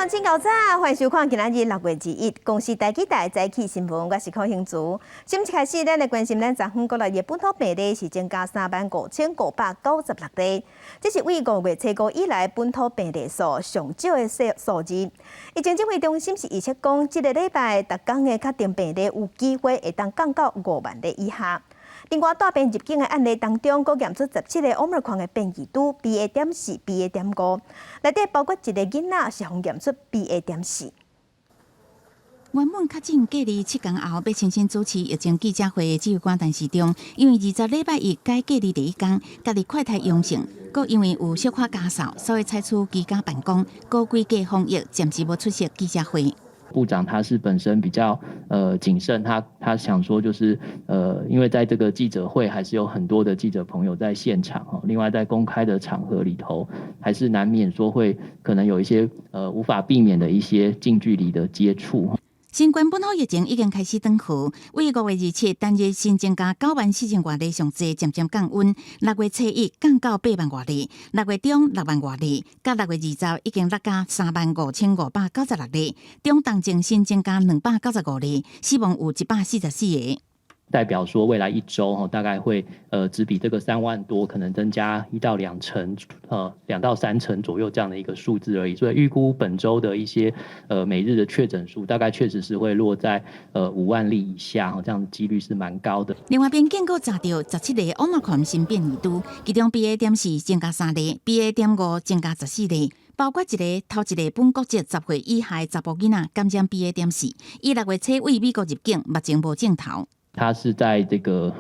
人请到早，欢迎收看今仔日6月1日，公司台记台早起新闻，我是柯兴竹。先一开始，咱来关心咱昨昏国内的本土病例是增加35596例，这是为5月初5以来本土病例数上少的数字。疫情指挥中心是预测讲，这个礼拜逐天的确定病例有机会会当降到5万例以下。另外，大病入境的案例当中，佫验出17个 Omicron 的变异株 BA.4、BA.5，内底包括一个囡仔是互验出 BA.4。原本确诊隔离7天后，要重新主持疫情记者会的指挥官陈时中，因为20礼拜1改隔离第一天，家己快筛阳性，佫因为有小可家扫，所以采取居家办公，佫规格防疫，暂时无出席记者会。部长他是本身比较谨慎，他想说就是因为在这个记者会还是有很多的记者朋友在现场，另外在公开的场合里头，还是难免说会可能有一些无法避免的一些近距离的接触。新冠本土疫情已经开始转好，为5月27单日新增加94000多例上济，渐渐降温。6月初1降到8万多例，6月中6万多例，到6月20已经落加35596例，中重症新增加295例，死亡有144个。代表说未来1周大概会只比这个3万多可能增加1到2成，2到3成左右这样的一个数字而已。所以预估本周的一些每日的确诊数大概确实是会落在5万例以下，这样的几率是蛮高的。另外，边境又查到17例 Omicron 新变异株，其中 BA.4 增加3例 ，BA.5 增加14例。包括头一个本国籍10岁以下的查甫囡仔感染 BA.4，伊6月初为美国入境，目前无镜头。他是在这个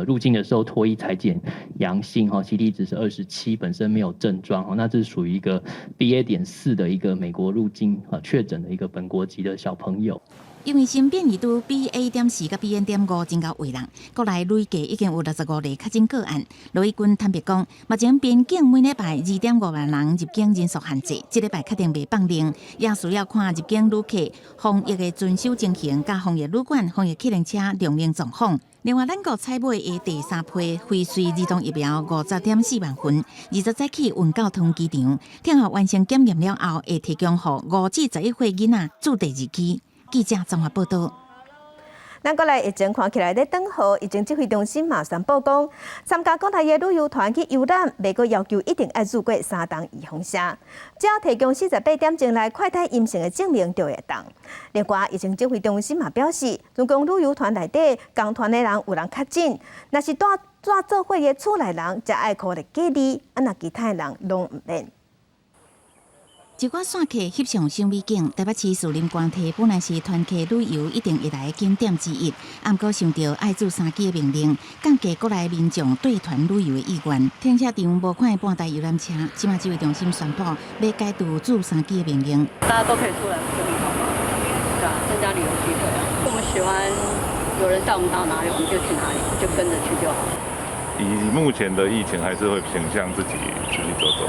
入境的时候脱衣采检阳性，CT 值是27，本身没有症状，那这是属于一个 BA.4 的一个美国入境确诊的一个本国籍的小朋友。因为新变异株 BA.4 甲 BA.5 增加为人，国内累计已经有65例确诊个案。罗义军坦白讲，目前边境每礼拜2.5万人入境人数限制，这礼拜确定未放令，也需要看入境旅客防疫的遵守情形，甲防疫旅馆、防疫客人车量能状况。另外，咱国采买的第3批辉瑞儿童疫苗50.4万份，20早起运到桃园机场，听候完成检验了后，会提供予5至11岁囡仔注第2剂。记者综合报道。咱国内疫情看起来在转好，疫情指挥中心马上报讲，参加国内的旅游团去游览，未过要求一定要入过3档预防针，只要提供48点钟内快筛阴性的证明就会当。另外，疫情指挥中心嘛表示，如果旅游团内底同团的人有人确诊，若是带做伙的厝内人，则要考虑隔离，若其他人拢唔免。一寡散客翕相赏美景，台北市树林官邸本来是团客旅游一定会来的景点之一，不过想到爱做3支的命令，降低国内民众对团旅游的意愿。停车场无款的半台游览车，即马指挥中心宣布要改度做3支的命令。大家都可以出来，不是很好吗？对啊，增加旅游机会啊。我们喜欢有人带我们到哪里，我们就去哪里，就跟着去就好。以目前的疫情，还是会倾向自己走走。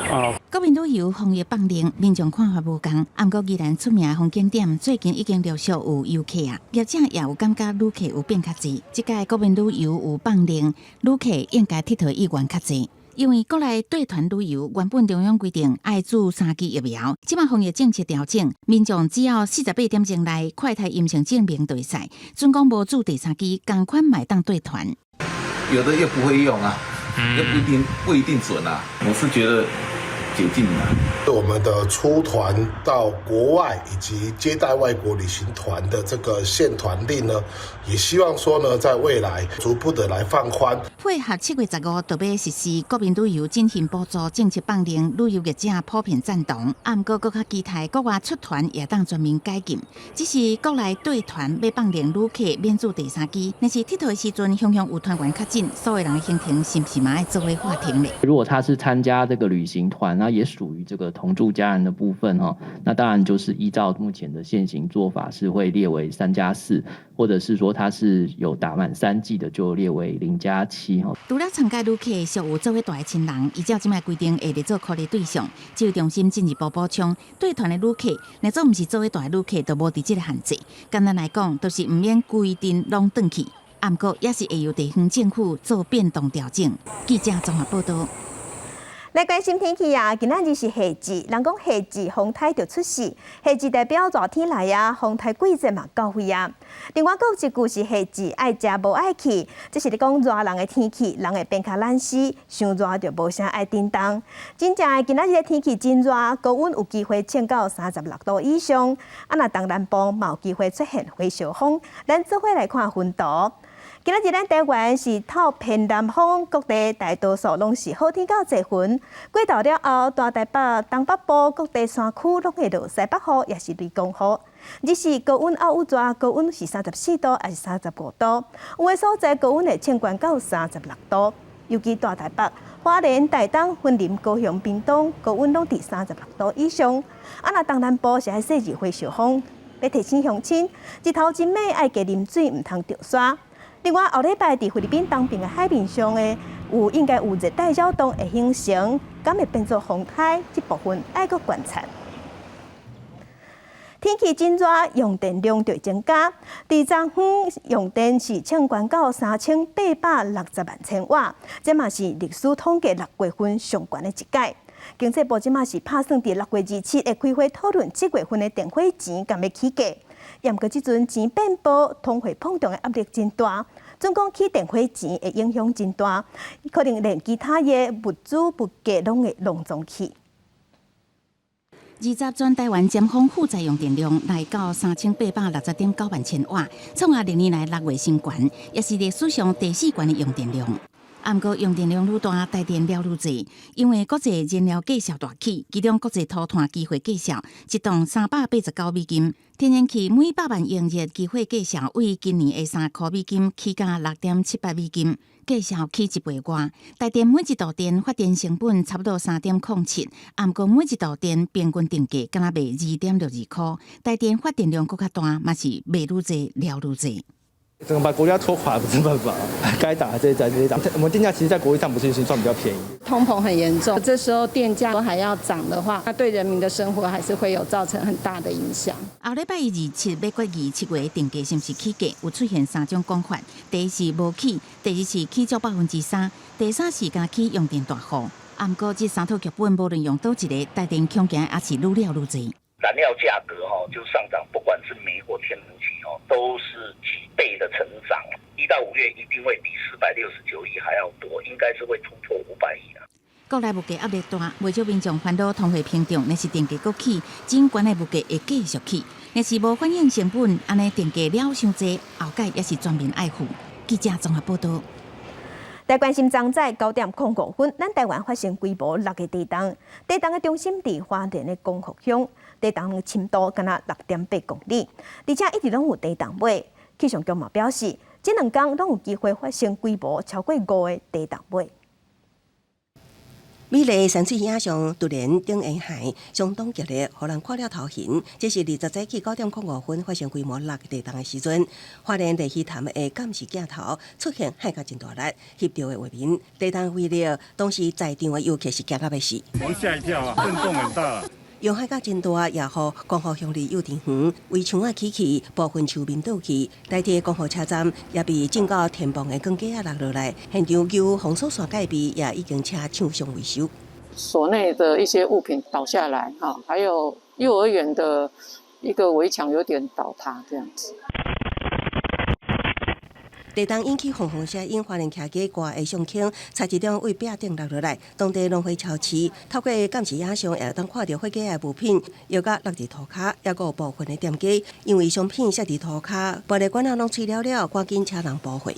国民旅游防疫放令，民众看法无同。不过宜兰出名的风景点，最近已经陆续有游客啊，业者也有感觉旅客有变较侪。这届国民旅游有放令，旅客应该佚佗意愿较侪。因为国内对团旅游原本中央规定爱注3支疫苗，即马防疫政策调整，民众只要48点钟内快筛阴性证明就会使。准讲无注第3支，同款买当对团。有的又不会用啊，又不一定准啊。我是觉得解禁了。我们的出团到国外以及接待外国旅行团的这个限团令呢，也希望说呢，在未来逐步的来放宽。配合7月15就要实施国民旅游振兴补助政策放令，旅游业者普遍赞同。不过，更较期待国外出团也当全面解禁。只是国内对团要放令旅客免注第3支，但是佚佗的时阵，雄雄有团员确诊，所有人的行程是不是嘛要作为话题呢？如果他是参加这个旅行团，那也属于这个同住家人的部分那当然就是依照目前的现行做法，是会列为3+4，或者是说他是有打满3剂的，就列为0+7。除了参加旅客属有做伙大的亲人，依照即卖规定会列做考虑对象。指挥中心进一步补充，对团的旅客，若做毋是做伙大的旅客，就无伫即个限制。简单来讲，就是毋免规定拢转去，不过也是会由地方政府做变动调整。记者综合报道。来关心天气啊！今仔日是夏至，人讲夏至风台就出世，夏至代表热天来啊，风台季节嘛到位啊。另外，还有一句是夏至爱食无爱去，这是咧讲热人的天气，人会变较懒死，伤热就无啥爱叮当。真正的今仔日的天气真热，高温有机会升到36度以上。啊，那东南部嘛有机会出现火烧风，咱做伙来看温度。今仔日咱台湾是透偏南风，各地大多数拢是好天到侪云。过到了后，大台北、东北部各地山区拢会落西北雨，也是雷公雨。日是高温有热，高温是34度还是35度？有的所在高温会升悬到36度，尤其大台北、花莲、台东、云林、高雄、屏东，高温拢伫36度以上。啊，那东南部是爱细日火烧风，要提醒乡亲，日头真美，爱加啉水，唔通着沙。另外，后礼拜伫菲律宾东边的海面上的应该有热带扰动会形成，敢会变做风台，这部分爱阁观察。天气真热，用电量就会增加。伫昨昏用电是升悬到3860万千瓦，这嘛是历史统计6月份上悬的一届。经济部即嘛是打算伫6月27日开会讨论7月份的电费钱敢要起价。也毋过，即阵钱变薄，通货膨胀的压力真大，总讲起电费钱的影响真大，可能连其他的物资物价拢会隆重起。20全台湾尖峰负载用电量来到3860.9万千瓦，创下历年来6月新高，也是历史上第4高的用电量。啊，毋过用电量愈大，台电了愈侪，因为国际燃料价格大起，其中国际涂炭机会价格一栋389美金，天然气每100万用热机会价格为今年的3块美金起价6.78美金，价格起1倍外。台电每一度电发电成本差不多3.07，啊，毋过每一度电平均定价敢若卖2.62块，台电发电量更较大，嘛是卖愈侪了愈侪。整个把国家拖垮不是办法，该打这些打。我们电价其实，在国际上不是算比较便宜。通膨很严重，这时候电价都还要涨的话，那对人民的生活还是会有造成很大的影响。后礼拜27要决议7月电价是不是起价，有出现3种讲法：第一是无起，第二是起足3%，第三是加起用电大户。啊，不过这3套剧本无论用倒一个，台电恐惊也是愈了愈侪。燃料价格就上涨，不管是煤或天然气都是几倍的成长。1到5月一定会比469亿还要多，应该是会突破500亿啊。国内物价压力大，不少民众烦恼通货膨胀，若是电价搁起，真悬的物价会继续起。若是无反映成本，安尼电价了伤济，后届也是全民爱付。记者综合报道。来关心昨早9:05分，咱台湾发生规模6个地震，地震的中心伫花莲的光复乡，地震的深度敢若6.8公里，而且一直拢有地震尾。气象局嘛表示，这2天拢有机会发生规模超过5个地震尾。美丽山水影像突然顶沿海相当激烈，互人看了头晕。这是20早起9:05分发生规模6个地震的时阵，花莲地溪潭的监视镜头出现海角真大力，翕到的画面，地震威力当时在场的游客是惊到要死。我吓一跳啊，震动很大。用海角真大，也互光复乡里幼稚园围墙啊起起，部分树面倒去，台铁光复车站也被震到天棚的钢架啊落来，现场由封锁线戒备，也已经请厂商维修。所内的一些物品倒下来，还有幼儿园的一个围墙有点倒塌这样子。地震引起轰轰声，因花莲徛街挂的相框，差一点为壁顶落落来。当地农会超市透过监视影像，也当看到火架的物品，又甲落伫涂骹，也有部分的店家因为商品摔伫涂骹，玻璃管啊拢碎了了，赶紧请人补货。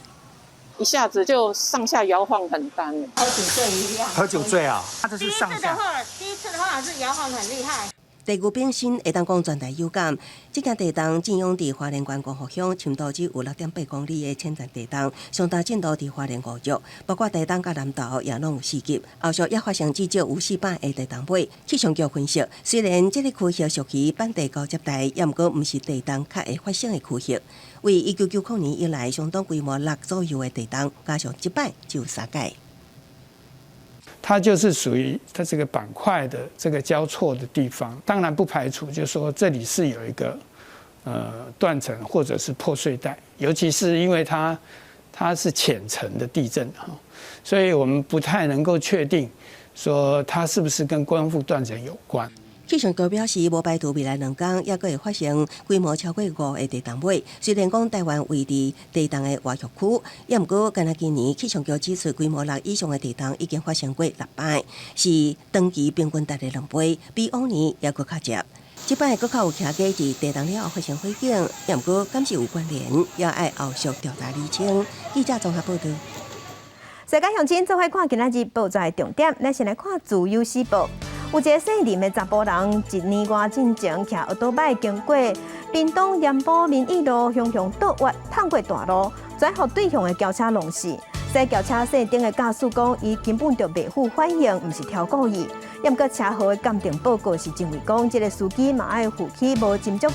一下子就上下摇晃很大。喝酒醉一样。喝酒醉啊！他这是上下。第一次的话是摇晃很厉害。地牛变身会当讲全台有感，这件地震震央伫花莲县光复乡，深度只有6.8公里的浅层地震，上大震度伫花莲5级，包括台东甲南投也拢有4级，后续也发生至少有4摆的地震尾。气象局分析，虽然这个区域属于板地高接带，也毋过毋是地震较会发生的区域。为1990年以来相当规模6左右的地震，加上这摆就有3届。它就是属于它这个板块的这个交错的地方，当然不排除就是说这里是有一个断层或者是破碎带，尤其是因为它是浅层的地震哈，所以我们不太能够确定说它是不是跟光复断层有关。气象局表示，无排除未来2天也会发生规模超过5个地动尾。虽然讲台湾位伫地动的外局区，也毋过，敢若今年气象局指出，规模6以上的地动已经发生过6摆，是长期平均达2倍，比往年也搁较接。这摆搁较有徛过伫地动了后发生火警，也毋过敢是有关联，也爱后续调查厘清。记者综合报道。世界乡亲做伙看今仔日报纸的重点，咱先来看自由时报。有一个姓林的查甫人，1年外进前骑奥多摆经过屏东盐埔民义路，向倒弯趟过大路，转互对向的轿车弄死。在轿车顶顶的驾驶讲，伊根本就袂负反应，毋是挑故意。也毋过车祸的鉴定报告是认为讲，这个司机嘛爱负起无斟酌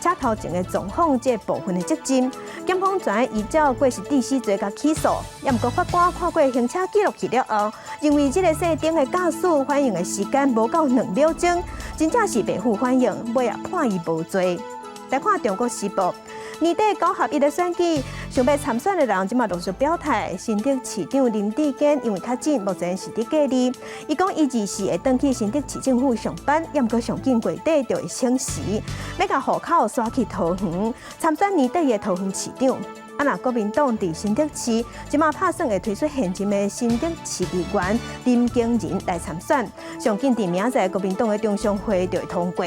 车头前的状况这部分的责任。检方全依照过失致死罪甲起诉，也毋过法官看过行车记录器了后，认为这个姓丁的驾驶反应的时间无到2秒钟，真正是袂负反应，尾也判伊无罪。来看《中国时报》，年底9合1的选举，想要参选的人即马陆续表态。新竹市长林志坚因为较紧，目前是伫隔离。伊讲伊24会转去新竹市政府上班，也毋过上紧月底就会请辞，要甲户口刷去桃园，参选年底的桃园市长。若国民党伫新竹市，即马打算会推出现任的新竹市议员林敬仁来参选，上紧伫明仔国民党的中常会就会通过。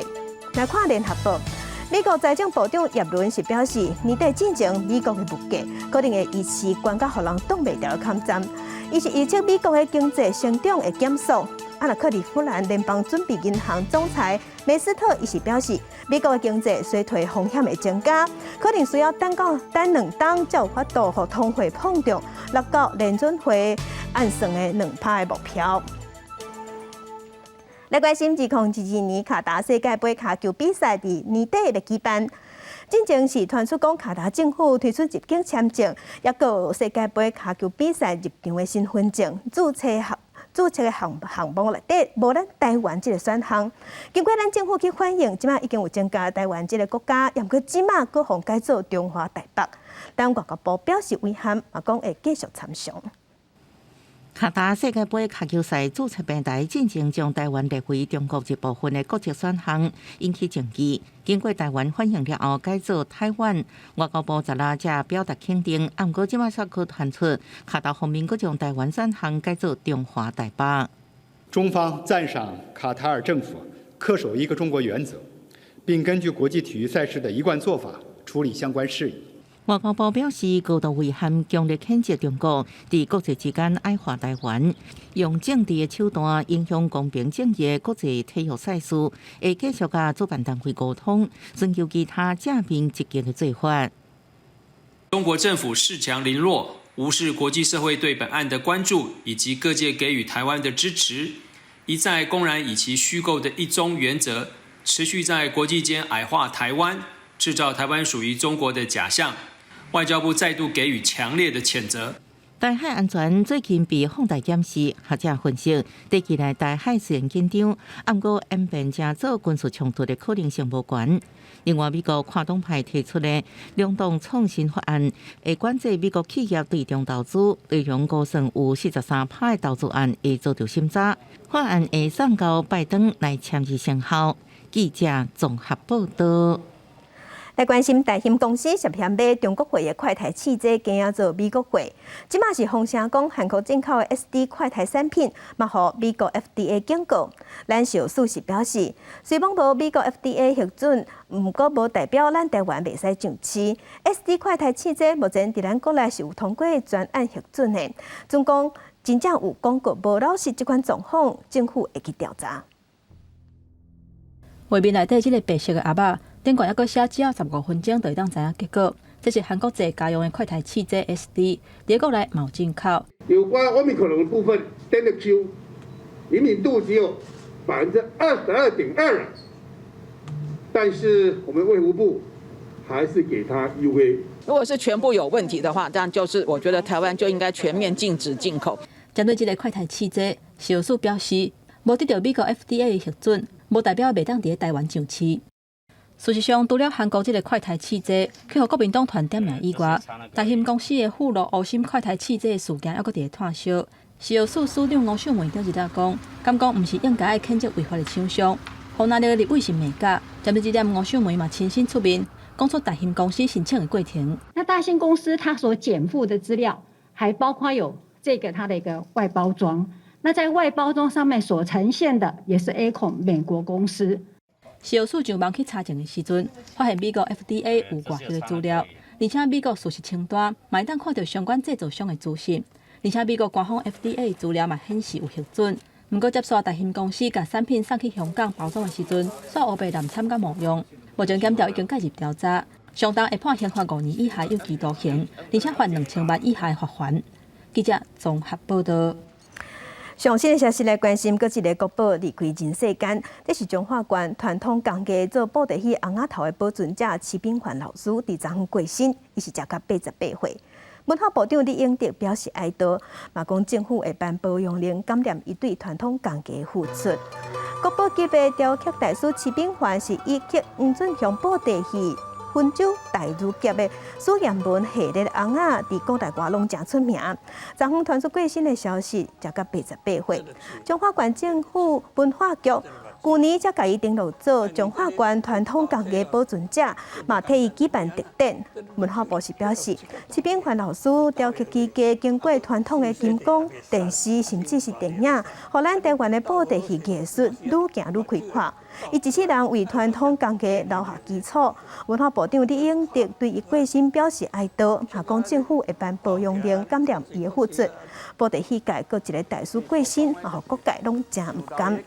来看《联合报》。美国财政部长耶伦是表示，年底之前美国的物价可能会一时关到互人挡袂牢的坎站。伊是预测美国的经济成长会减速。若克利夫兰联邦准备银行总裁梅斯特伊是表示，美国的经济衰退风险会增加，可能需要等2冬才有法度互通货膨胀落到联准会按算的2%的目标。来关心2022年卡达世界杯卡球比赛伫年底会举办。进前是传出讲卡达政府推出入境签证，也有世界杯卡球比赛入场的身份证注册的项目内底无咱台湾这个选项。经过咱政府去反映，即马已经有增加台湾这个国家，也毋过即马佫互改做中华台北。但外交部表示遗憾，嘛讲会继续参详。卡达世界杯卡球赛注册平台进前将台湾列为中国一部分的国籍选项，引起争议。经过台湾反映了后，改做台湾。外交部10日才表达肯定，不过即马却可传出卡达方面佫将台湾选项改做中华台北。中方赞赏卡塔尔政府恪守一个中国原则，并根据国际体育赛事的一贯做法处理相关事宜。外交部表示，高度遗憾，强烈谴责中国伫国际之间矮化台湾，用政治的手段影响公平正义的国际体育赛事，会继续甲主办单位沟通，寻求其他正面积极的做法。中国政府恃强凌弱，无视国际社会对本案的关注以及各界给予台湾的支持，一再公然以其虚构的一中原则，持续在国际间矮化台湾，制造台湾属于中国的假象。外交部再度给予强烈的谴责。台海安全最近被放大检视，学者分析，短期内台海虽然紧张，不过演变成做军事冲突的可能性无悬。另外，美国跨党派提出的两党创新法案，会管制美国企业对中投资，内容估算有43%的投资案会遭到审查。法案会送到拜登来签字生效。记者综合报道。来关心大兴公司涉嫌买中国货的快台汽车，经营做美国货。即马是风声讲韩国进口的 SD 快台产品，嘛互美国 FDA 警告。咱小苏是表示，虽讲无美国 FDA 核准，毋过无代表咱台湾袂使上市。SD 快台汽车目前伫咱国内是有通过专案核准的，总讲真正有广告无老实这款状况，政府会去调查。画面内底即个白色的盒仔。顶管还阁写只要15分钟就会当知影结果。这是韩国籍家用的快台汽车 SD， 在国内冇进口。有关Omicron的部分 ，Q 灵敏度只有22.2%，但是我们卫福部还是给他优惠。如果是全部有问题的话，这样就是我觉得台湾就应该全面禁止进口。针对这个快台汽车，小苏表示，无得到美国 FDA 的核准，无代表袂当伫台湾上市。事实上，除了韩国这个快台汽车去互国民党团点名以外，大兴公司的富乐欧心快台汽车的事件还阁伫咧炭烧。食药署署长吴秀梅对记者讲，敢讲毋是应该谴责违法的厂商，互拿到的卫生美甲。针对这点，吴秀梅嘛亲身出面，讲出大兴公司申请的过程。那大兴公司它所减负的资料，还包括有这个它的一个外包装。那在外包装上面所呈现的，也是 Acon 美国公司。食药署上网去查证的时阵，发现美国 FDA 有外泄的资料，而且美国事实清单，嘛会当看到相关制造商的资讯，而且美国官方 FDA 资料嘛显示有核准。不过接续大兴公司把产品送去香港包装的时阵，煞乌白蓝参加冒用。目前检调已经介入调查，相当会判刑罚5年以下有期徒刑，而且罚2000万以下的罚款。记者综合报道。上新的消息来关心，搁一个国宝离开人世间，这是中华县传统工艺做布袋戏红仔头的保存者齐炳焕老师，伫昨昏过身，伊是食到88岁。文化部长李永德表示哀悼，嘛讲政府会颁保养令，感念伊对传统工艺的付出。国宝级的雕刻大师齐炳焕是以刻黄准祥布袋戏、分州大儒夹的苏彦文系列红仔，伫古代外拢真出名。昨昏传出过身的消息，食到88岁。中华县政府文化局去年才甲伊登录做中华县传统工艺保存者，嘛替伊举办特展。文化部是表示，齐炳焕老师雕刻技艺经过传统的金光、电视甚至是电影，互咱台湾的布袋戏艺术愈行愈开阔。伊一世人为传统工艺留下基础。文化部长李永德对伊过身表示哀悼，嘛讲政府会颁保养令，感念伊的付出。布袋戏界搁一个大师过身，嘛互各界拢真毋甘。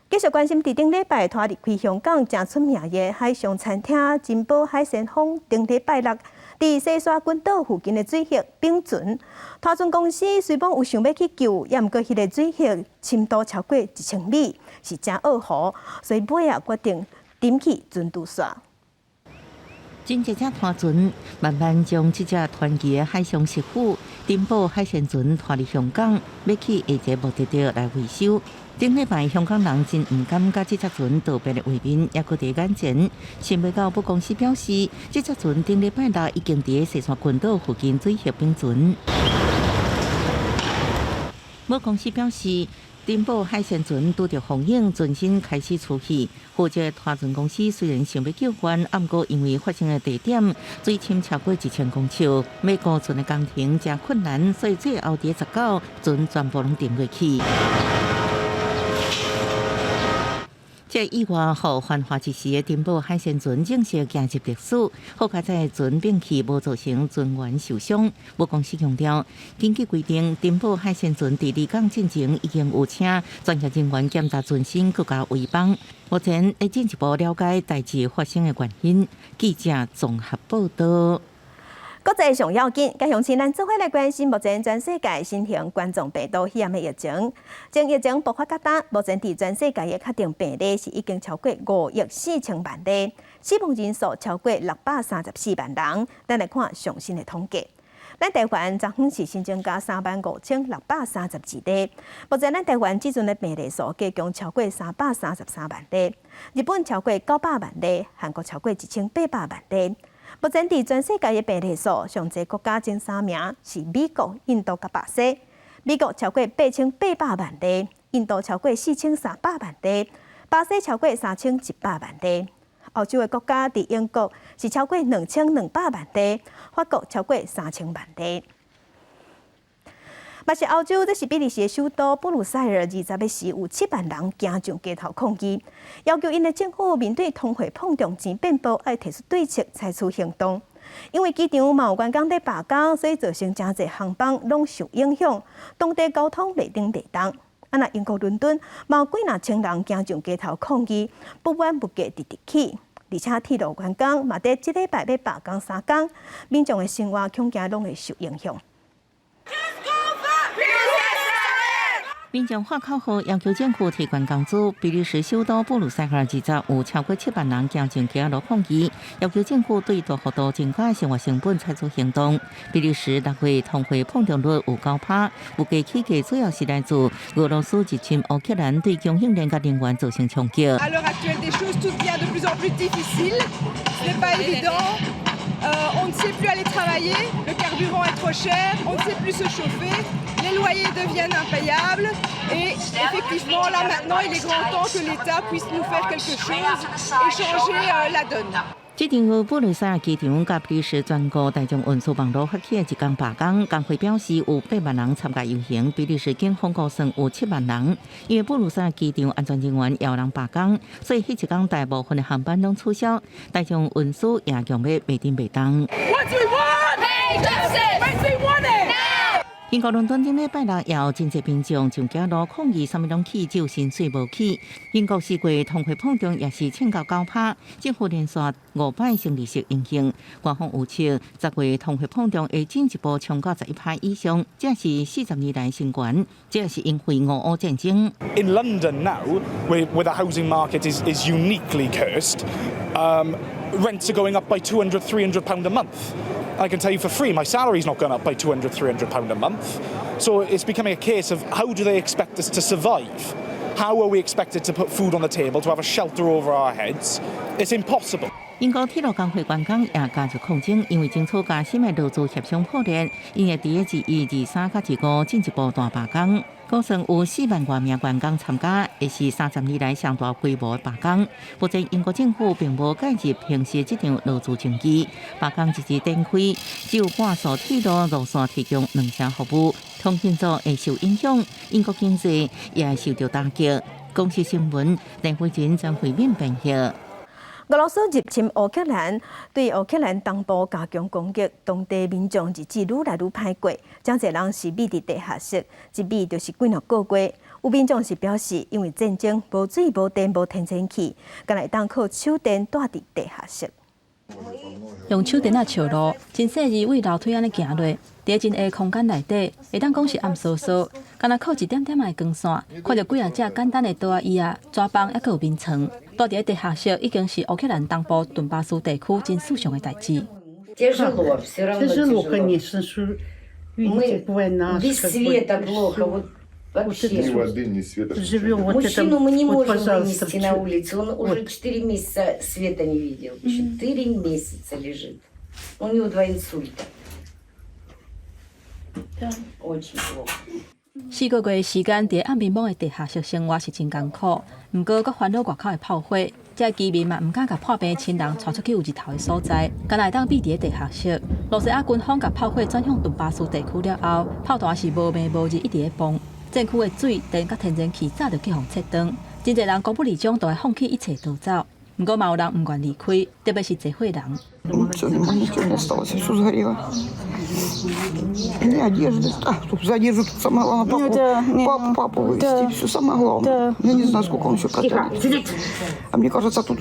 继续关心，伫顶礼拜拖离开香港真出名的海上餐厅金宝海鲜坊，顶礼拜六伫西沙群岛附近的水域冰船，拖船公司虽讲有想要去救，也毋过迄个水域深度超过1000米，是真恶河，所以尾啊决定点起船渡线。真一只拖船慢慢将这只传奇的海上食府金宝海鲜船拖离香港，要去下一个目的地来维修。顶礼拜，香港人真唔敢甲这只船道别的画面，也搁伫眼前。新闻交本公司表示，这只船顶礼拜六已经伫西沙群岛附近水域冰船。本公司表示，金宝海鲜船拄着风影，船身开始出气。负责拖船公司虽然想要救援，不过因为发生的地点水深超过1000公尺，要顾船的工程真困难，所以最后伫19船全部拢沉落去。这意外后繁华一时的金宝海鲜船正式行入历史。好在在船变气无造成船员受伤。母公司强调，根据规定，金宝海鲜船伫离港进前已经有请专业人员检查船身，更加围绑。目前会进一步了解代志发生的原因。记者综合报道。国际上要紧，加详细咱做伙来关心目前全世界新型冠状病毒肺炎的疫情。从疫情爆发到今，目前伫全世界的确定病例是已经超过5亿4千万例，死亡人数超过634万人。咱来看上新的统计。咱台湾昨昏是新增加35632例，目前咱台湾即阵的病例数计共超过333万例，日本超过900万例，韩国超过1800万例。目前伫全世界的病例数上侪国家前3名是美国、印度甲巴西。美国超过8800万例，印度超过4300万例，巴西超过3100万例。欧洲的国家伫英国是超过2200万例，法国超过3000万例。嘛是欧洲，这是比利时的首都布鲁塞尔20日时有7万人行上街头抗议，要求因的政府面对通货膨胀钱变薄，要提出对策，采取行动。因为机场嘛有员工在罢工，所以造成真侪航班拢受影响，当地交通袂顶袂动。那英国伦敦嘛有几若千人行上街头抗议，不满物价直直起，而且铁路员工嘛在即礼拜要罢工3天，民众的生活恐惊拢会受影响。民众发口号要求政府提供工资。比利时首都布鲁塞尔20日有超过7万人行上街头抗议，要求政府对大幅度增加生活成本采取行动。比利时6月通货膨胀率有9%，有价起价主要是来自俄罗斯入侵乌克兰对供应链甲能源造成冲击。on ne sait plus aller travailler, le carburant est trop cher, on ne sait plus se chauffer, les loyers deviennent impayables et effectivement là maintenant il est grand temps que l'État puisse nous faire quelque chose et changer la donne. 这场由布鲁塞尔机场甲比利时全国大众运输网络发起的一天罢工，工会表示有8万人参加游行，比利时警方估算有7万人。因为布鲁塞尔机场安全人员也有人罢工，所以迄一天大部分的航班拢取消，大众运输也强要袂停袂动。英国伦敦顶礼拜六也有真侪民众上街路抗议，啥物拢起，只有薪水无起。英国四季通货膨胀也是冲到9%，政府连续5摆升利息应行。官方预测10月通货膨胀会进一步冲到11%以上，这是40年来新高，这是因为俄乌战争。In London now, where the housing market is uniquely cursed, rents are going up by £200, £300 a month. I can tell you for free, my salary's not going up by £200, £300 a month. So it's becoming a case of how do they expect us to survive? How are we expected to put food on the table, to have a shelter over our heads? It's impossible. 英国铁路工会员工也加入抗争，因为争取加薪的劳资协商破裂，因会伫个2、23、25进一步大罢工。估算有4万多名员工参加，会是30年来上大规模的罢工。目前英国政府并无介入平息这场劳资争议，罢工一直展开，只有半数铁路路线提供2车服务，通勤族会受影响，英国经济也会受到打击。公司新闻，陈慧珍将会面编译。俄罗斯入侵乌克兰，对乌克兰东部加强攻击，当地民众日子愈来愈歹过，真侪人是秘伫地下室，一秘就是几两个月。有民众是表示，因为战争无水、无电、无天然气，敢来当靠手电住伫地下室。用手电笑路，真细致为楼梯安尼行落，伫真下空间内底，会当讲是暗飕飕，敢若靠一点点的光线，看到几啊只简单的桌椅啊、纸板，还佫有眠床。住伫地下室已经是乌克兰东部顿巴斯地区真世上的代志。Тяжело, все равно тяжело. Конечно, что видите, война. Без света плохо, вот вообще. Живем вот Мужчину мы не можем вынести на улицу, он уже 4 месяца света не видел. 4 месяца лежит. У него 2 инсульта. Да, очень плохо. 4个月的时间，伫暗暝暝的地下室生活是真艰苦。毋过，佮烦恼外口的炮火，这居民嘛毋敢甲破病的亲人带出去有日头的所在，敢来当避伫地下室。罗西亚军方甲炮火转向顿巴斯地区了后，炮弹是无暝无日一直在放。战区的水电甲天然气早就去互切断，真侪人高不离种，都会放弃一切逃走。毋过嘛有人毋愿离开，特别是聚会人。Ничего не осталось, все сгорело. Ни одежды, тут за одежду тут самое главное, папу вывезти, все самое главное. Я не знаю, сколько он еще протянет. А мне кажется, тут,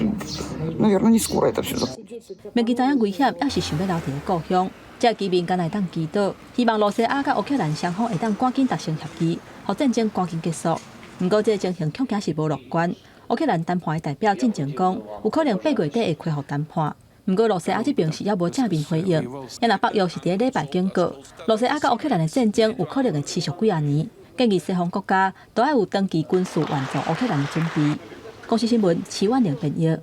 наверное, не скоро это все закончится. 袂记知影危险，还是想要留伫故乡。这居民敢来当祈祷，希望罗西亚甲乌克兰双方会当赶紧达成协议，互战争赶紧结束。毋过，这情形恐惊是无乐观。乌克兰谈判的代表进前讲，有可能8月底会恢复谈判。毋过，罗西亚这边是还无正面回应。也若北约是伫礼拜警告，罗西亚甲乌克兰的战争有可能会持续几啊年，建议西方国家都要有长期军事援助乌克兰的准备。公司新闻齐万玲编译。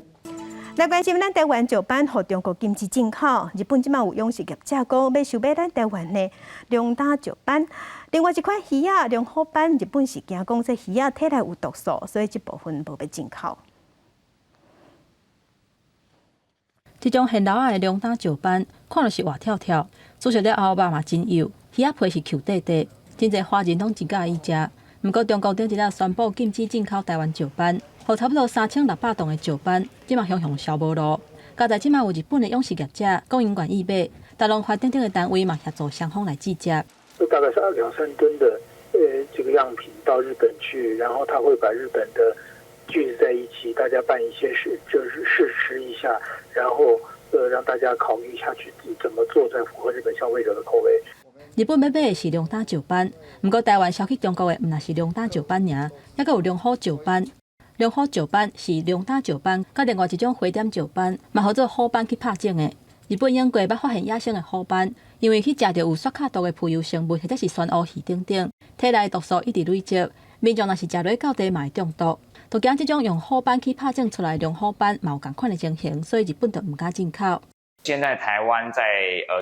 来关心咱台湾石板互中国禁止进口，日本即马有勇士业者讲要收买咱台湾的龙胆石板。另外一款鱼仔龙虎斑，日本是惊讲这鱼仔体内有毒素，所以这部分无要进口。这种现流仔的龙胆石斑，看落是活跳跳，煮熟了后肉嘛真油，鱼仔皮是 Q 底底，真侪华人拢真介意食。不过中国顶一日宣布禁止进口台湾石斑，互差不多3600吨的石斑，即马向销无路。加在即马有日本的勇士业者讲因愿意买，大龙华等等的单位嘛协助双方来制作。大概是2-3吨的这个样品到日本去，然后他会把日本的聚在一起，大家办一些就是试吃一下，然后让大家考虑下去怎么做才符合日本消费者的口味。日本要买的是龙胆石斑，不过台湾销去中国的毋但是龙胆石斑尔，还佫有龙虎石斑。龙虎石斑是龙胆石斑，佮另外一种花点石斑，嘛合做虎斑去拍种的。日本英国捌发现野生的虎斑，因为去食到有雪卡毒的浮游生物或者是酸乌鱼等等，体内毒素一直累积，民众若是食落到地嘛会中毒。都惊这种用虎斑去拍种出来的龙虎斑嘛有同款的情形，所以日本就毋敢进口。现在台湾在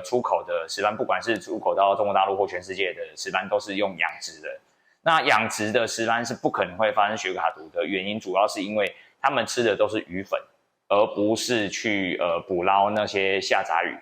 出口的石斑，不管是出口到中国大陆或全世界的石斑，都是用养殖的。那养殖的石斑是不可能会发生雪卡毒的原因，主要是因为他们吃的都是鱼粉，而不是去捕捞那些下杂鱼。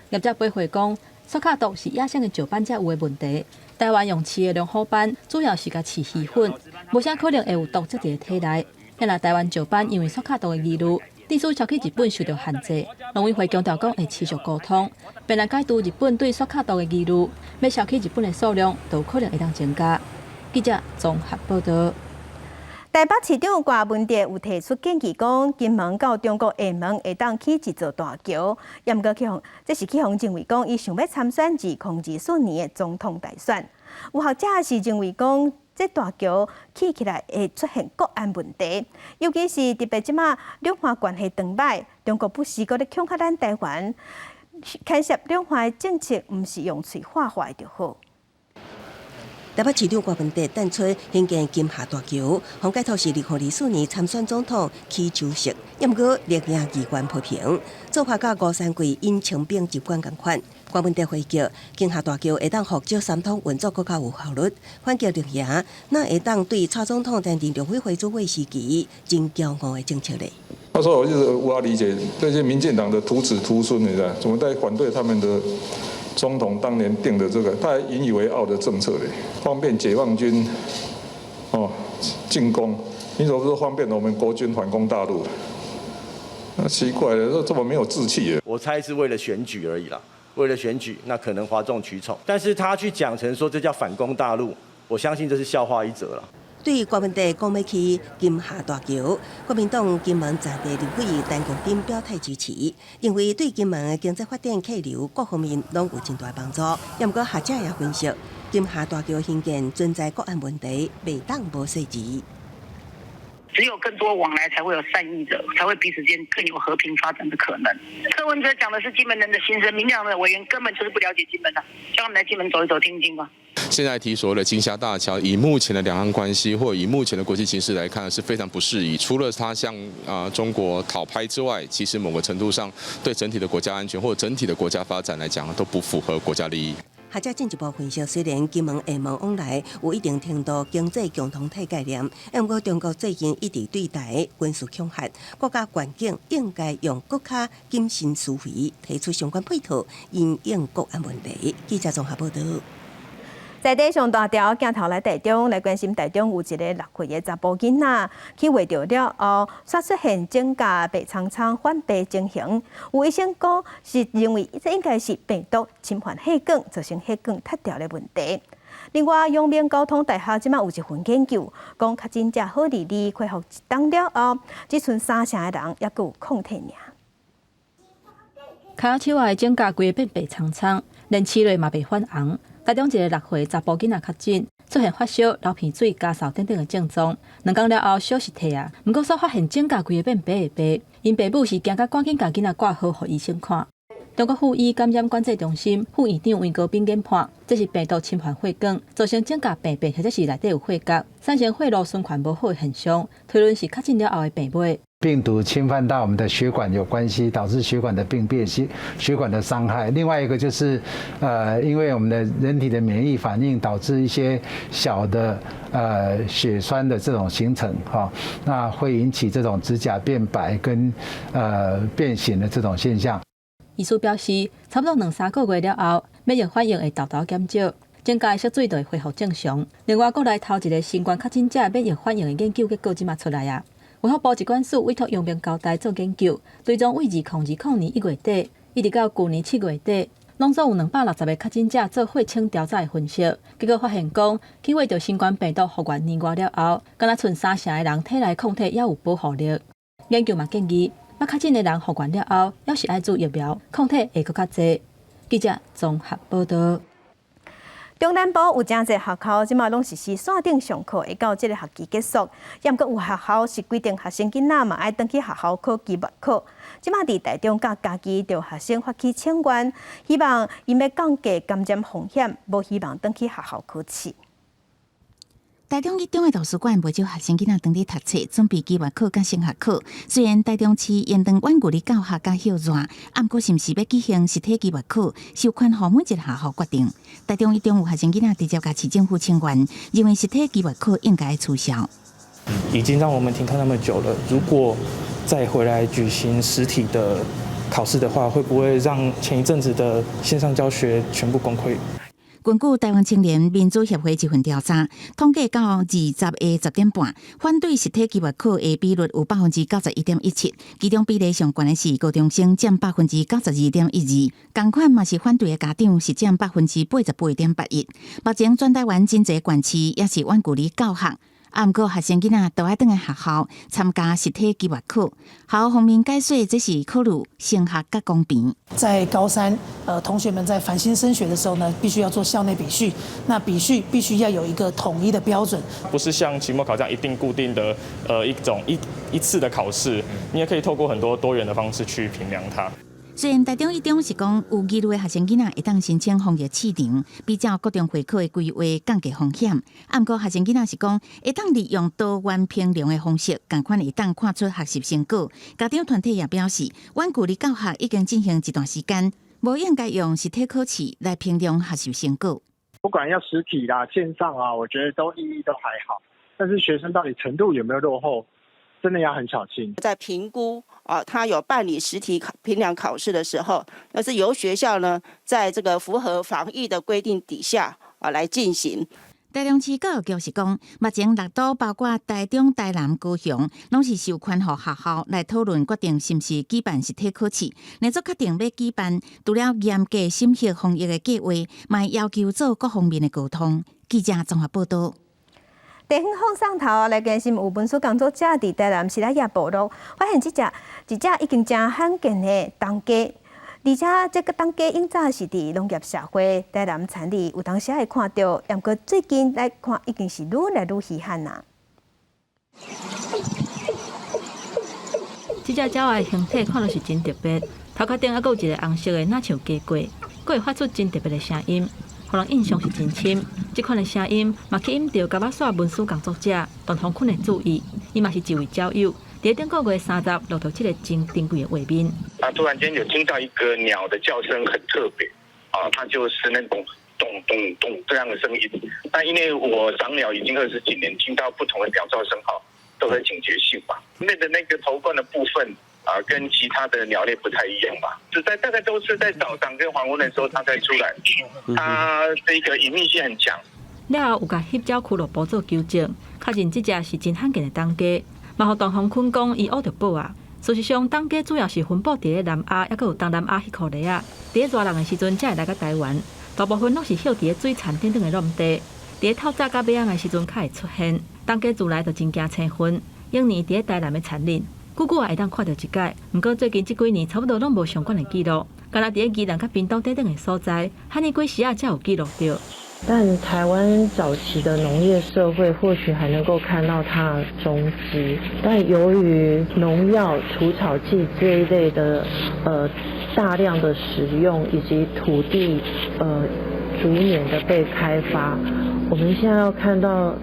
业者批回讲，雪卡毒是野生的石斑才有的问题。台湾用饲的龙虎斑，主要是甲饲鱼粉，无啥可能会有毒质伫体内。现在台湾石斑因为雪卡毒的疑虑，地区销去日本受到限制。农委会强调讲会持续沟通，并来解除日本对雪卡毒的疑虑，要销去日本的数量都有可能会当增加。记者综合报道。台北市长郭文哲有提出建议，讲金门到中国厦门会当起一座大桥，也毋过这是去互认为讲伊想要参选2024年的总统大选。有学者是认为讲，这大桥起来会出现国安问题，尤其是特别即马两岸关系断歹，中国不时搁咧恐吓咱台湾，牵涉两岸的政策，毋是用嘴画画就好。台北市长郭文哲提出兴建金厦大桥，方解托是2024年参选总统起主席，也毋过立赢议员批评，做法甲53季因清兵集权共款。郭文哲回叫金厦大桥会当互少三通运作更较有效率，反叫立赢，那会当对蔡总统担任陆委会主委时期真骄傲的政策嘞。他说：“我就是无法理解这些民进党的徒子徒孙，你知道怎么在反对他们的总统当年定的这个，他还引以为傲的政策嘞，方便解放军进攻，你怎么说方便我们国军反攻大陆？那奇怪了，这么没有志气耶！我猜是为了选举而已啦，为了选举，那可能哗众取宠，但是他去讲成说这叫反攻大陆，我相信这是笑话一则了。”对于郭文哲讲要起金厦大桥，国民党金门在地立委陈国珍表态支持，认为对金门的经济发展客流各方面拢有真大帮助。也毋过学者也分析，金厦大桥兴建存在国安问题，袂当无细节。只有更多往来，才会有善意者，才会彼此间更有和平发展的可能。柯文哲讲的是金门人的心声，民进党的委员根本就是不了解金门啊，叫他们来金门走一走、听听吧。现在提所谓的金厦大桥，以目前的两岸关系或以目前的国际形势来看，是非常不适宜。除了它向中国讨拍之外，其实某个程度上对整体的国家安全或整体的国家发展来讲，都不符合国家利益。学者进一步分析，虽然金门厦门往来有一定程度经济共同体概念，不过中国最近一直对台军事恐吓，国家环境应该用更加谨慎思维，提出相关配套，因应国安问题。记者综合报道。在地上大条镜头来台中来关心，台中有一个6岁的查甫囡仔去喂着了后，却出现指甲白苍苍、反白情形。有医生讲是认为这应该是病毒侵犯血管，造成血管塌掉的问题。另外，阳明交通大学即马有一份研究，讲确诊者好利恢复一冬了后，只剩3成的人还佫有抗体尔。骹手的指甲规个变白苍苍，连齿类嘛被泛红。台中一个6岁查甫囡仔确诊，出现发烧、流鼻水、家嗽等等的症状。2天了后，烧是退啊，不过所发现指甲规个变白白。因爸母是惊甲赶紧甲囡仔挂号，互医生看。中国妇医感染管制中心副院长温高斌研判，这是病毒侵犯血管，造成指甲白白或者是内底有血角，产生血路循环无好的现象。推论是确诊了后的病尾。病毒侵犯到我们的血管有关系，导致血管的病变、血管的伤害。另外一个就是，因为我们的人体的免疫反应导致一些小的血栓的这种形成，那会引起这种指甲变白跟变形的这种现象。医师表示，差不多2-3个月了后，免疫反应会豆豆减少，指甲的色水就会恢复正常。另外，国内头一个新冠确诊者免疫反应的研究结果即马出来啊。卫福部疾管署委托阳明交大做研究，追踪为2020年1月底一直到去年7月底，拢总有260个确诊者做血清调查的分析，结果发现讲，去喂着新冠病毒复原年外了后，敢若剩3成的人体内抗体也有保护力。研究嘛建议，若确诊的人复原了后，要是爱注疫苗，抗体会更较侪。记者综合报道。中南部有真侪学校，即马拢是线顶上课，会到这个学期结束。也毋过有学校是规定学生囡仔嘛爱登去学校考期末考。即马伫台中甲家己着学生发起请愿，希望因要降低感染风险，无希望登去学校考试。台中一中的图书馆不少学生囡仔当地读册，准备期末考甲升学考。虽然台中市延长远距离教学甲休热，毋过是毋是要举行实体期末考，受款乎每一个学校决定。台中一中有学生囡仔直接甲市政府请愿，认为实体期末考应该取消。已经让我们停课那么久了，如果再回来举行实体的考试的话，会不会让前一阵子的线上教学全部崩溃？根据台湾青年民主协会一份调查，统计到20的10点半，反对实体期末考的比率有91.17%，其中比例上悬的是高中生占92.12%，同款嘛是反对的家长是占88.81%。目前全台湾真侪县市也是远距离教学。毋过学生囡仔都爱等个学校参加实体期末考，学校方面解说这是考虑升学甲公平。在高三，同学们在繁星升学的时候呢，必须要做校内比序，那比序必须要有一个统一的标准，不是像期末考这样一定固定的一次的考试，你也可以透过很多多元的方式去评量它。虽然台中一中是讲有几类的学生囡仔会当申请防疫试场，比较各种会考的规划降低风险。毋过学生囡仔是讲会当利用多元评量的方式，同款会当看出学习成果。家长团体也表示，远距离教学已经进行一段时间，无应该用实体考试来评量学习成果。不管要实体啦、线上啊，我觉得都意义都还好，但是学生到底程度有没有落后，真的要很小心。在评估他有办理实体评量考试的时候，那是由学校呢，在这个符合防疫的规定底下来进行。台中市教育局是讲，目前6都包括台中、台南、高雄，拢是授权予学校来讨论决定是毋是举办实体考试。来做决定要举办，除了严格审核防疫的计划，嘛要求做各方面的沟通。记者综合报道。地方放送头来关心有文书工作者伫台南市内夜部落，发现一只已经真罕见的当鸡，而且这个当鸡应早是伫农业社会台南产地，有当时会看到，不过最近来看已经是愈来愈稀罕啦。这只鸟的形体看落是真特别，头壳顶还有一个红色的，哪像鸡冠，佫会发出真特别的声音。互人印象是真深，这款的声音嘛吸引到甲我煞文书工作者段宏坤的注意，伊嘛是一位鸟友，伫顶个月30录到这个真珍贵的画面。他突然间有听到一个鸟的叫声，很特别它就是那种咚咚咚这样的声音。那因为我赏鸟已经20几年，听到不同的鸟噪声都很警觉性吧。那个头冠的部分。跟其他的鸟类不太一样吧，大概都是在早上跟黄昏的时候它才出来，它这个隐秘性很强。了后有甲翕照俱乐部做纠正，确认这只是真罕见的当鸡，嘛互段宏坤讲伊学着保啊。事实上，当鸡主要是分布伫咧南亚，还佫有东南亚迄块地啊。伫咧热人的时阵才会来到台湾，大部分拢是歇伫咧水田等等的陆地。伫咧透早甲尾暗的时阵，较会出现。当鸡自来就真惊青云，永年伫咧台南的产林。久久也会当看到一届，不过最近这几年差不多拢无相关的记录，敢若伫咧宜兰甲屏东等等的所在，汉尼几时才有记录到。但台湾早期的农业社会或许还能够看到它的踪迹，但由于农药、除草剂这一类的大量的使用，以及土地逐年的被开发，我们现在要看到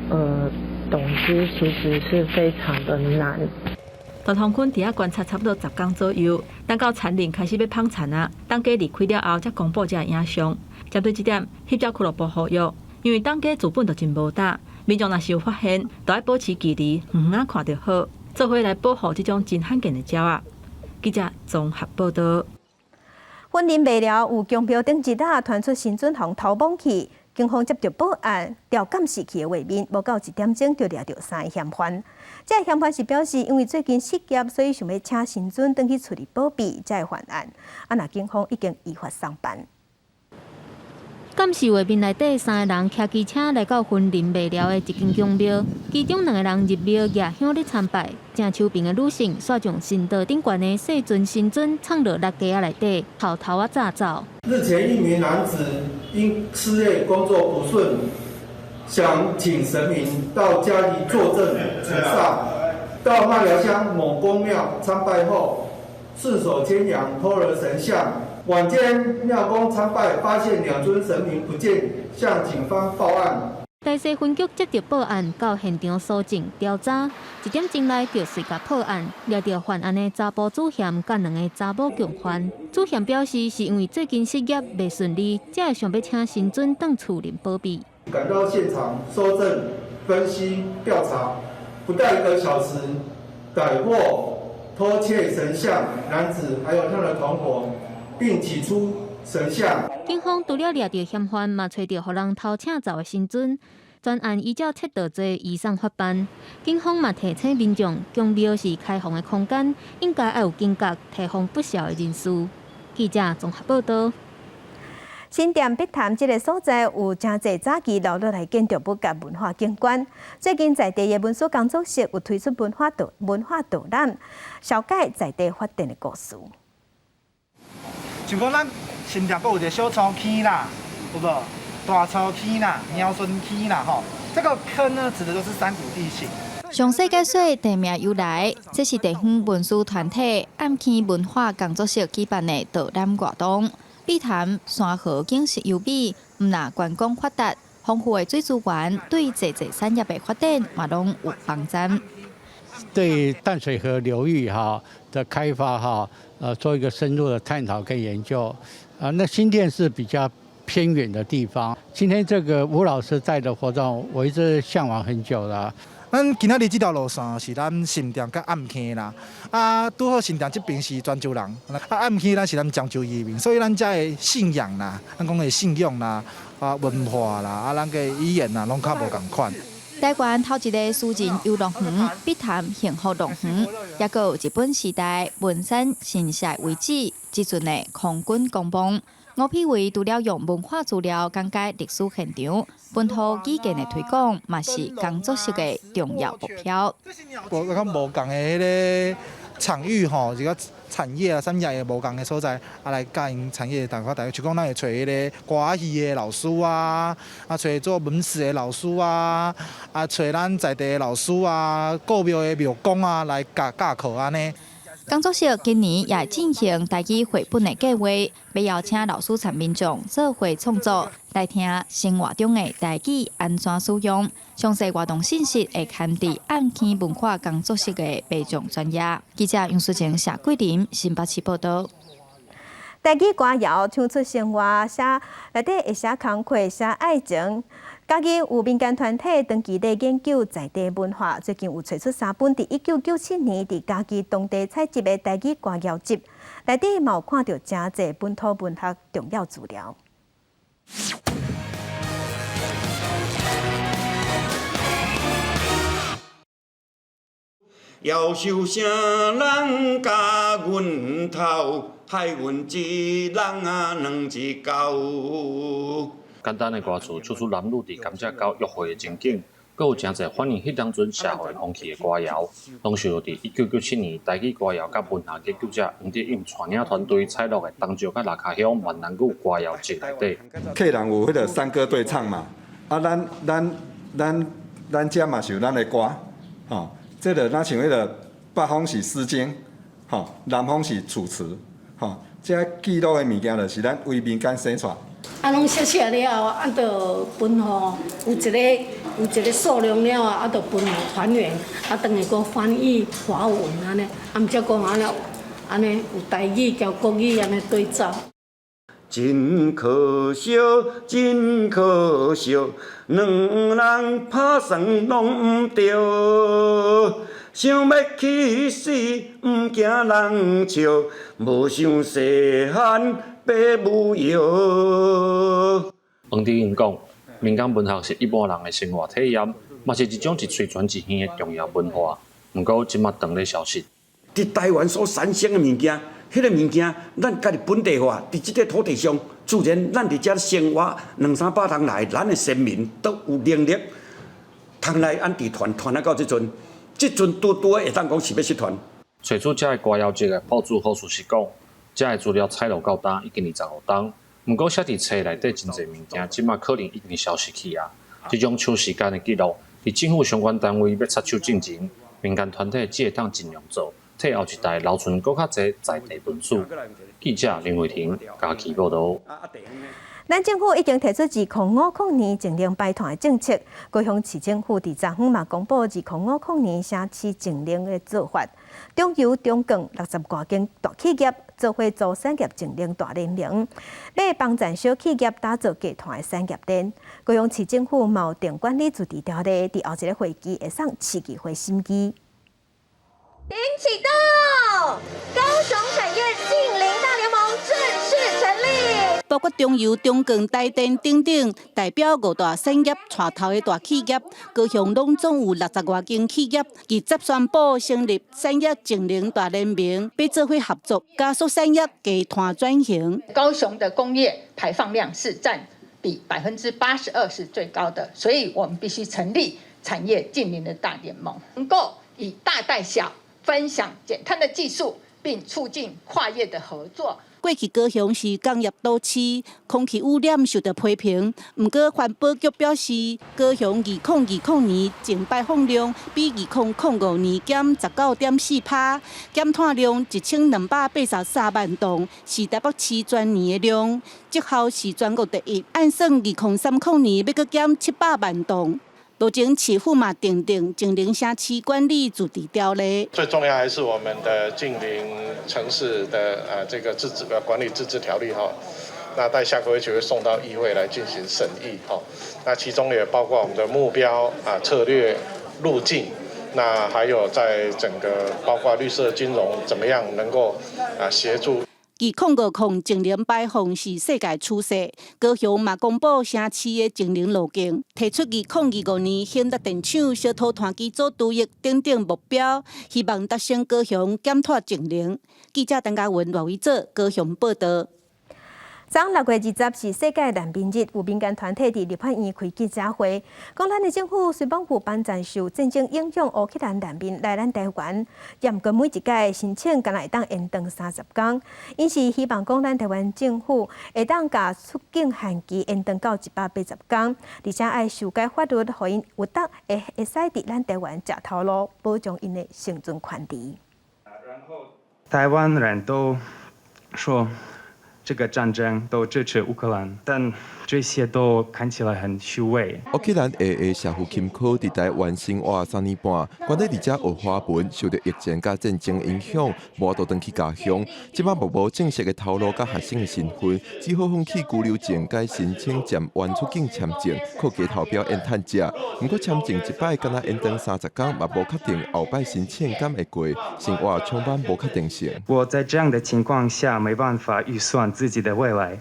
懂机其实是非常的难。段宏坤伫遐观察差不多10天左右，等到产林开始要放产啊，当鸡离开了后，才公布这影像。针对这点，翕照俱乐部呼吁，因为当鸡自本就真无胆，民众若是有发现，都要保持距离，远远看就好，做伙来保护这种真罕见的鸟啊。记者综合报道。婚林卖了有江标顶一日传出新准红偷摸去。警方接到报案，调监视器的画面，无到1点钟就抓到3个嫌犯。这个嫌犯是表示，因为最近失业，所以想要请新准登去处理保庇，才会犯案。那警方已经依法送办。监视画面内底3个人骑机车来到婚林卖了的一间宫庙，其中2个人入庙夜香咧参拜。正秋平的女性刷上神道顶悬的细尊新尊，藏落落地内底，偷偷啊炸走。日前一名男子因事业工作不顺，想请神明到家里坐镇除煞。到麦寮乡某公庙参拜后，顺手牵羊偷了神像。晚间庙公参拜，发现2尊神明不见，向警方报案。大西分局接到报案，到现场搜证调查，1点钟内就随甲破案，抓到犯案的查甫主嫌甲2个查某共犯。主嫌表示是因为最近事业未顺利，才会想要请新准回厝领保庇。赶到现场搜证、分析、调查，不到1个小时，逮获偷窃神像男子还有他的同伙，并起出神像。警方除了抓到嫌犯，嘛找到互人偷请走的新准。专案依照切盗罪移送法办。警方嘛提醒民众，公庙是开放的空间，应该要有警觉，提防不肖的人士。记者综合报道。新店碧潭这个所在有真侪早期留落来建筑物甲文化景观。最近在地的文书工作室有推出文化导览，小解在地发展的故事。像讲咱新店阁有一个小草坑啦，有无？大草坑啦、鸟顺坑啦，吼，这个坑呢，指的都是山谷地形。详细解说地名由来，这是地方文书团体暗坑文化工作室举办的导览活动。碧潭山河景色优美，唔但观光发达，丰富的水资源对侪产业的发展嘛拢有帮助。对淡水河流域的开发做一个深入的探讨跟研究。那新店是比较偏远的地方。今天这个吴老师带的活动，我一直向往很久了。咱今仔日这条路线是咱新店甲暗坑啦，拄好新店这边是泉州人，暗坑咱是咱漳州移民，所以咱遮的信仰啦，咱讲的信仰啦，文化啦，咱个语言啦，拢较无共款。台湾头一个私人游乐园碧潭幸福乐园，也佮有日本时代文山新社遗址即阵的空军工坊。吴批为除了用文化资料讲解历史现场，本土语言的推广嘛是工作室的重要目标。我讲无共的迄个场域吼，一个产业啊、产业的无共的所在，来教因产业大家，就讲咱会找迄个歌戏的老师啊，找做文史的老师啊，找咱在地的老师啊，各庙的庙公啊来教课安尼。工作室今年也进行台语绘本的计划，要邀请老师参民众做伙创作，来听生活中的台语安怎使用。详细活动信息会刊伫暗坑文化工作室的培种专业。记者杨淑晴、谢桂林新北市报道。台语歌谣唱出生活，写内底会写工课、写爱情。家己有民间团体长期在研究在地文化，最近有推出3本伫1997年伫家己当地采集的台语歌谣集，内底嘛有看到真侪本土文学重要资料。夭寿啥人甲阮头，害阮一人两只狗。简单的歌词唱出男女伫甘蔗沟约会的情景，阁有真侪反映迄当阵社会风气的歌谣。拢是伫1997年台语歌谣甲文学研究者黄德英带领团队采录的东石甲六卡乡闽南语歌谣集内底。客人有迄个山歌对唱嘛，咱遮嘛是有咱的歌，吼，这个咱像迄个北方是《诗经》，吼，南方是《楚辞》，吼，这记录的物件就是咱为民间生出。拢写了就分吼有一个数量了就分互团员，等下搁翻译华文安尼，毋则讲安尼有台语交国语安尼对照。真可惜，真可惜，两人拍算拢毋着。想要去死，毋惊人笑，无想细汉爸母摇。黄德英讲，民间文学是一般人的生活体验，嘛是一种一嘴传一耳的重要文化。不过，即马当咧消失。伫台湾所产生的物件，迄个物件，咱家己本地化，伫即个土地上，自然咱伫遮生活200-300年来，咱的先民都有能力，通来安地传啊到即阵。即阵拄会当讲是要失传。找出这个歌谣集的报纸好处是讲，这个资料采录到今已经25档，不过写伫册内底真侪物件，即马可能已经消失去啊。这种长时间的记录，伫政府相关单位要插手进前，民间团体只会当尽量做，退后一代留存更较侪在地分子。记者林慧婷嘉义报道。咱政府已经提出2050年净零排碳的政策，高雄市政府伫昨昏嘛公布2050年城市净零的做法。中油、中钢60多间大企业做伙做产业净零大联盟，要帮助小企业打造低碳的产业链。高雄市政府嘛有定管理自治条例，伫后一个会期会送市议会审议。点启动，高雄产业净零大联盟正式成立。包括中油、中钢、台电等等，代表5大产业带头的大企业，高雄拢总有60多间企业，直接宣布成立产业净零大联盟，要做伙合作，加速产业低碳转型。高雄的工业排放量是占比82%是最高的，所以我们必须成立产业净零的大联盟，能够以大带小，分享减碳的技术，并促进跨业的合作。过去高雄是工业都市，空气污染受到批评。不过环保局表示，高雄2020年净排放量比2005年减19.4%，减碳量1283万吨，是台北市全年的量，绩效是全国第一。按算2030年要搁减700万吨。目前市府嘛订定净零城市管理自治条例。最重要还是我们的净零城市的这个管理自治条例哈。那在下个月就会送到议会来进行审议哈。那其中也包括我们的目标策略路径。那还有在整个包括绿色金融怎么样能够协助。2050净零排放是世界趋势，高雄嘛公布城市的净零路径，提出2025年现代电厂、小土团机组除役等等目标，希望达成高雄减碳净零。记者陈嘉文、罗伟做高雄报道。昨6月20是世界难民日，有民间团体伫立法院开记者会，讲咱的政府虽帮扶班赞受战争影响乌克兰难民来咱台湾，也毋过每一届申请敢若会当延长30天，因是希望讲咱台湾政府会当甲出境限期延长到180天，而且爱修改法律，互因有得会使伫咱台湾食头路，保障因的生存权利。台湾人都说。这个战争都支持乌克兰，但这些都看起来很虚伪。乌克兰的社会坎坷，伫台湾生活3年半，关在而且学华文，受到疫情甲战争影响，无倒转去家乡。即摆无正式的头路甲学生的身份，只好放弃居留证，改申请暂缓出境签证，靠加投标延探者。不过签证一摆敢若延长30天，嘛无确定后摆申请敢会过，生活充满不确定性。我在这样的情况下，没办法预算自己的未来，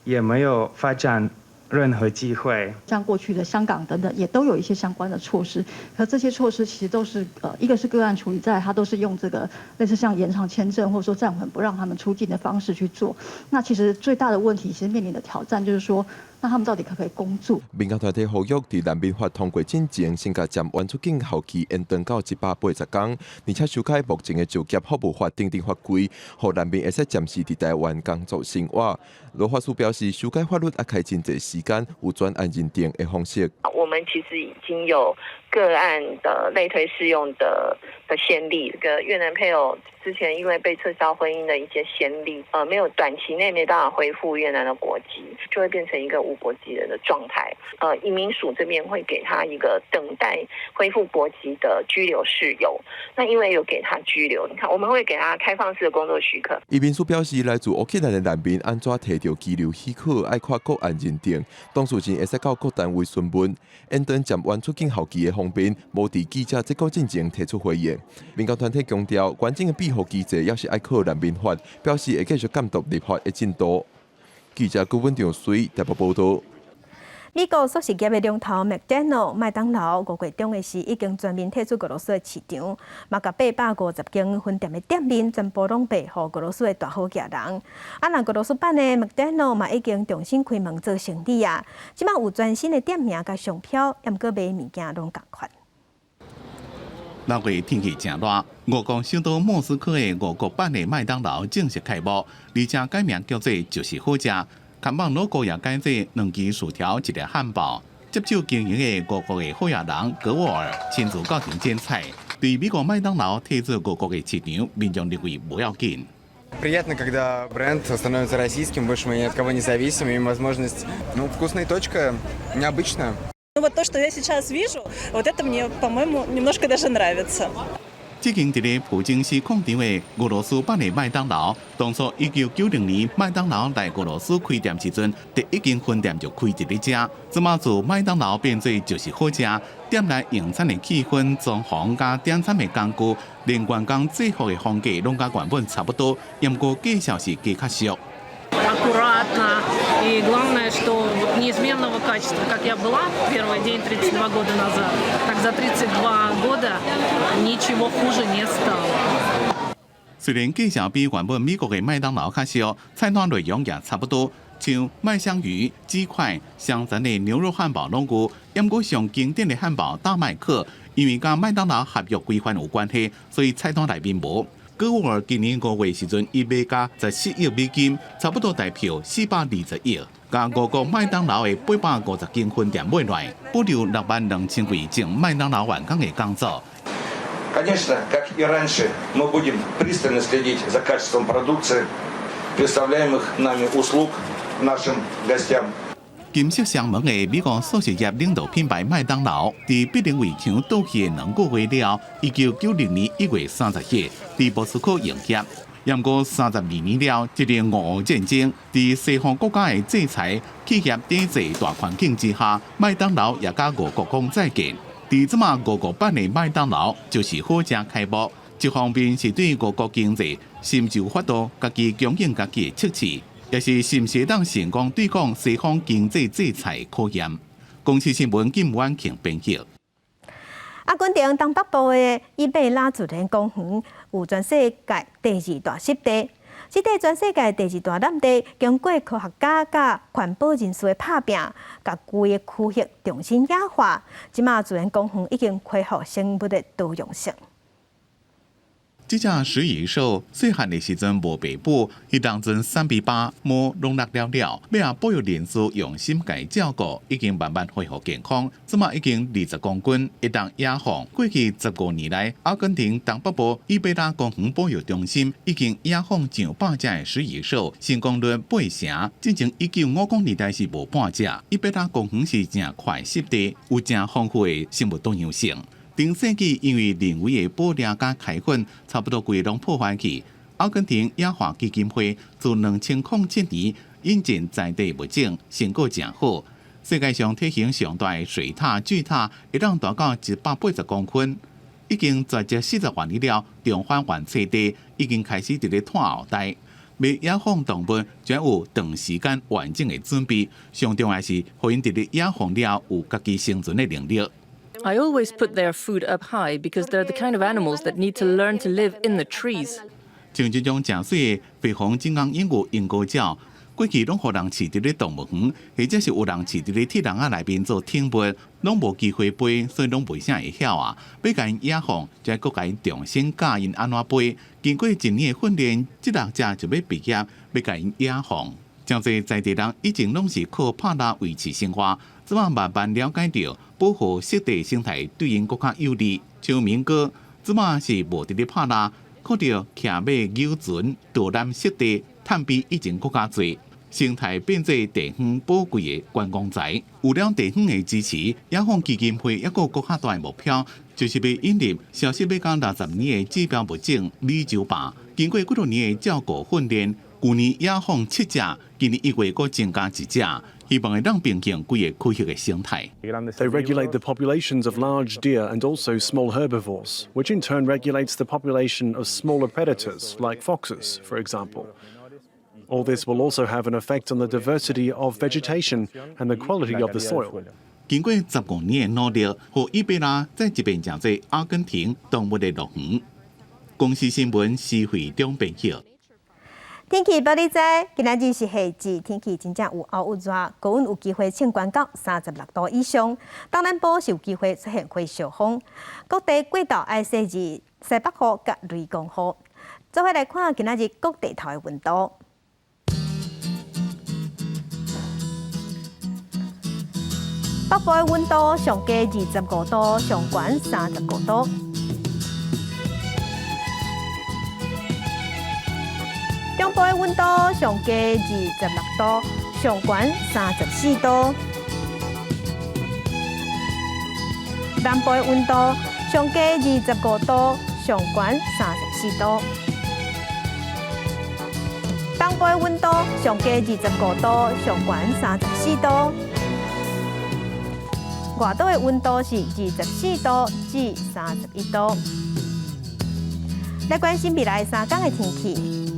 也没有发展任何机会。像过去的香港等等，也都有一些相关的措施，可这些措施其实都是一个是个案处理，再来它都是用这个类似像延长签证或者说暂缓不让他们出境的方式去做。那其实最大的问题，其实面临的挑战就是说，那他们到底可不可以工作？民间团体呼吁，伫难民法通过之前，先甲暂缓出境后期延长到180天，而且修改目前的就业服务法等等法规，让难民会使暂时伫台湾工作生活。罗法师表示，修改法律也开真侪时间，有专案认定的方式。我们其实已经有个案的类推适用的先例，这个越南配偶之前因为被撤销婚姻的一些先例，没有短期内没办法恢复越南的国籍，就会变成一个无国籍人的状态。移民署这边会给他一个等待恢复国籍的居留事由。那因为有给他居留，你看我们会给他开放式的工作许可。移民署表示，来自乌克兰的难民安怎摕到居留许可，爱看个案认定，当事人会使到各单位询问。延长暂缓出境后期的方面，无伫记者这个进前提出回应。民间团体强调，完整的庇护机制也是爱靠难民法，表示会继续监督立法的进度。记者顾文长随台北报道。美国素食业的龙头麦当劳5月中的时已经全面退出俄罗斯的市场，嘛甲850间分店的店面全部拢卖互俄罗斯的大好家人。那俄罗斯版的麦当劳嘛已经重新开门做生意啊，即摆有全新的店名甲商标，也毋过卖物件拢共款。6月天气正热，俄国首都莫斯科的俄国版的麦当劳正式开幕，而且改名叫做就是好食。看板 logo 也改做2支薯条1个汉堡。接手经营的俄国的好野人格沃尔亲自到场剪彩，对美国麦当劳退出各国的市场，民众认为不要紧。Приятно, когда бренд становится российским, больше мы ни от кого не зависим, имеем возможность, вкусная точка, необычная. Ну вот то, что я сейчас вижу, вот это мне, по-моему, немножко даже нравится. 这间伫咧普京市广场的俄罗斯版的麦当劳，当初1990年麦当劳来俄罗斯开店时阵，第一间分店就开伫咧遮。即马自麦当劳变做就是好食，店内用餐的气氛、装潢加点餐的工具，连员工制服的风格拢甲原本差不多，不过介绍是加较俗。Аккуратно. И главное, что вот неизменного качества, как я была в первый день 32 года назад, так за 32 года ничего хуже не стало. 虽然介绍比原本美国的麦当劳较俗，菜单内容也差不多，像麦香鱼、鸡块、香肠的牛肉汉堡拢有，不过上经典的汉堡大麦克，因为甲麦当劳合约规范有关系，所以菜单内面无。戈沃尔今年5月时阵，伊买价14亿美金，差不多代表420亿，甲5个麦当劳的850间分店买来，保留62000位进麦当劳员工的工作。Конечно, как и раньше, мы будем пристально следить за качеством продукции, представляемых нами услуг нашим гостям. 金色相盟的美国素食业领导品牌麦当劳，在必定围墙倒去的2个月了，1990年1月30日，在莫斯科营业。不过32年了，这个俄乌战争，在西方国家的制裁、企业抵制大环境之下，麦当劳也甲俄国讲再见。在这么俄国版的麦当劳，就是好食开幕。一方面是对俄国经济寻求法度，家己供应家己的测试。也是是毋是当成功对抗西方经济制裁考验。公司新闻金婉庆编辑。稳定东北部的伊贝拉自然公园有全世界第2大湿地，这块全世界第2大湿地，经过科学家甲环保人士的拍拼，甲规个区域重新野化，即马自然公园已经恢复生物的多样性。这只食蚁兽细汉的时阵无被捕，伊当阵3比8毛拢落了了，要保育人士用心甲照顾，已经慢慢恢复健康。即马已经20公斤，一当野放。过去15年来，阿根廷东北部伊贝拉公园保育中心已经野放上百只的食蚁兽，成功率8成。之前1950年代是无半只。伊贝拉公园是正快湿地，有正丰富的生物多样性。顶世纪因为人为的捕猎甲开垦，差不多规拢破坏去。阿根廷野化基金会自2007年引进在地物种，成果正好。世界上体型上大的水獭、巨獭，会当大到180公分，已经绝迹40万年了。重返原栖地，已经开始伫咧探后代。要野放动物，就要有长时间完整的准备。上重要是，互因伫咧野放了有家己生存的能力。I always put their food up high because they're the kind of animals that need to learn to live in the trees. 像这种正水的北方金刚鹦鹉、鹰钩鸟，过去拢互人饲伫咧动物园，或者是有人饲伫咧铁笼仔内面做宠物，拢无机会飞，所以拢袂啥会晓啊。要甲因野放，再搁甲因重新教因安怎飞。经过1年的训练，这6只就要毕业，要甲因野放。真侪在地人以前拢是靠拍蜡维持生活，即马慢慢了解到。保护湿地生态对因更较有利，像民歌，即马是无伫咧拍蜡，靠着骑马、游船、导览湿地，探比以前更加侪，生态变做地方宝贵的观光财。有了地方的支持，野放基金会一个更较大的目标，就是要引入消失要到60年的指标物种美洲豹。经过几多年的照顾训练，去年野放7只，今年1月又增加1只。希望会让平衡规个区域的生态。They regulate the populations of large deer and also small herbivores, which in turn regulates the population of smaller predators like foxes, for example. All this will also have an effect on the diversity of vegetation and the quality of the soil. 经过15年的努力，和伊贝拉在这边正在阿根廷动物的乐园。公司新闻施惠中编辑。天气报你知，今仔日是夏至，天气真正有沤有热，高温有机会升高到36度以上。东南部是有机会出现火烧风，各地过道爱细日西北风甲雷公雨。做伙来看今仔日各地头的温度。北部的温度上低25度，上悬35度。中部的温度上低26度，上悬34度。南部的温度上低25度，上悬34度。东部的温度上低25度，上悬34度。外岛的温度是24度至31度。来关心未来3天的天气。